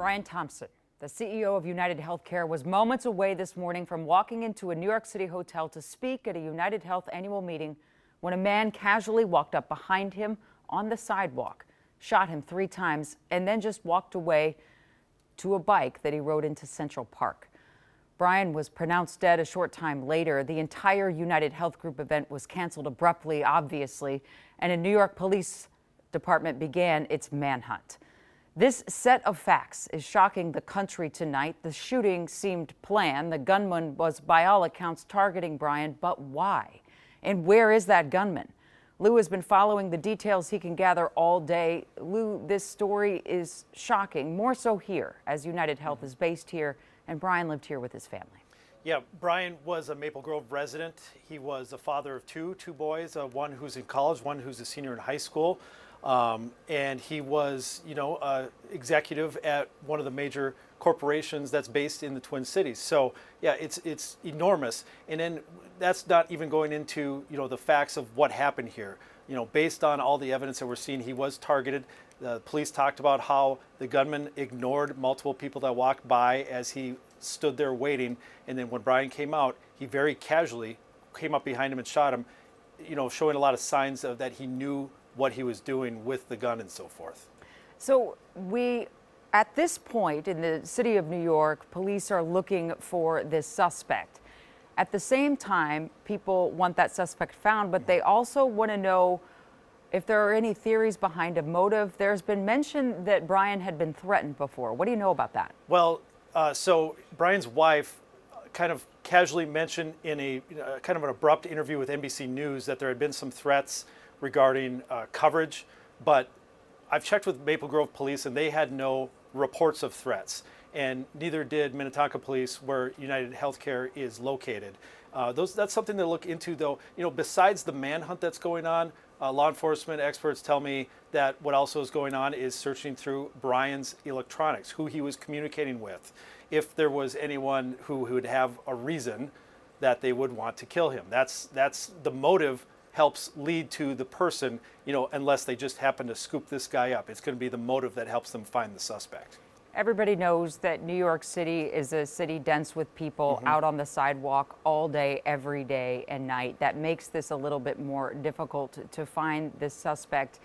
Brian Thompson, the CEO of United Healthcare, was moments away this morning from walking into a New York City hotel to speak at a United Health annual meeting when a man casually walked up behind him on the sidewalk, shot him 3 times, and then just walked away to a bike that he rode into Central Park. Brian was pronounced dead a short time later. The entire United Health Group event was canceled abruptly, obviously, and a New York Police Department began its manhunt. This set of facts is shocking the country tonight. The shooting seemed planned. The gunman was, by all accounts, targeting Brian, but why? And where is that gunman? Lou has been following the details he can gather all day. Lou, this story is shocking, more so here, as United Health is based here, and Brian lived here with his family. Yeah, Brian was a Maple Grove resident. He was a father of two boys, one who's in college, one who's a senior in high school. And he was, executive at one of the major corporations that's based in the Twin Cities. So yeah, it's enormous. And then that's not even going into, the facts of what happened here. Based on all the evidence that we're seeing, he was targeted. The police talked about how the gunman ignored multiple people that walked by as he stood there waiting. And then when Brian came out, he very casually came up behind him and shot him, showing a lot of signs of that he knew what he was doing with the gun and so forth. So at this point in the city of New York, police are looking for this suspect. At the same time, people want that suspect found, but they also want to know if there are any theories behind a motive. There's been mention that Brian had been threatened before. What do you know about that? Well, so Brian's wife kind of casually mentioned in a kind of an abrupt interview with NBC News that there had been some threats regarding coverage, but I've checked with Maple Grove Police and they had no reports of threats, and neither did Minnetonka Police, where United Healthcare is located. That's something to look into, though. Besides the manhunt that's going on, law enforcement experts tell me that what also is going on is searching through Brian's electronics, who he was communicating with, if there was anyone who would have a reason that they would want to kill him. That's the motive. Helps lead to the person, unless they just happen to scoop this guy up. It's going to be the motive that helps them find the suspect. Everybody knows that New York City is a city dense with people out on the sidewalk all day, every day and night. That makes this a little bit more difficult to find this suspect.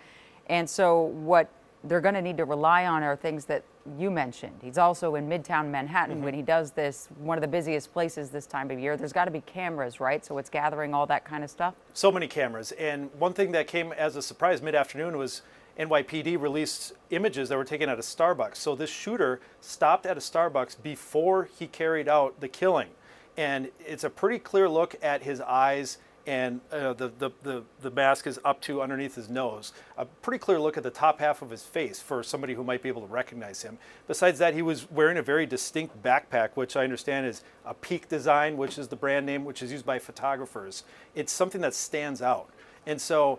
And so what they're going to need to rely on are things that you mentioned. He's also in Midtown Manhattan when he does this, one of the busiest places this time of year. There's got to be cameras, right? So it's gathering all that kind of stuff. So many cameras. And one thing that came as a surprise mid-afternoon was NYPD released images that were taken at a Starbucks. So this shooter stopped at a Starbucks before he carried out the killing. And it's a pretty clear look at his eyes, and the mask is up to underneath his nose. A pretty clear look at the top half of his face for somebody who might be able to recognize him. Besides that, he was wearing a very distinct backpack, which I understand is a Peak Design, which is the brand name, which is used by photographers. It's something that stands out. And so,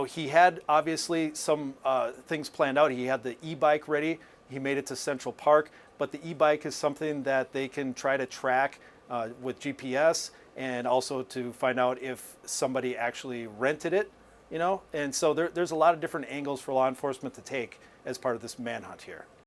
he had obviously some things planned out. He had the e-bike ready. He made it to Central Park, but the e-bike is something that they can try to track with GPS, and also to find out if somebody actually rented it, and so there's a lot of different angles for law enforcement to take as part of this manhunt here.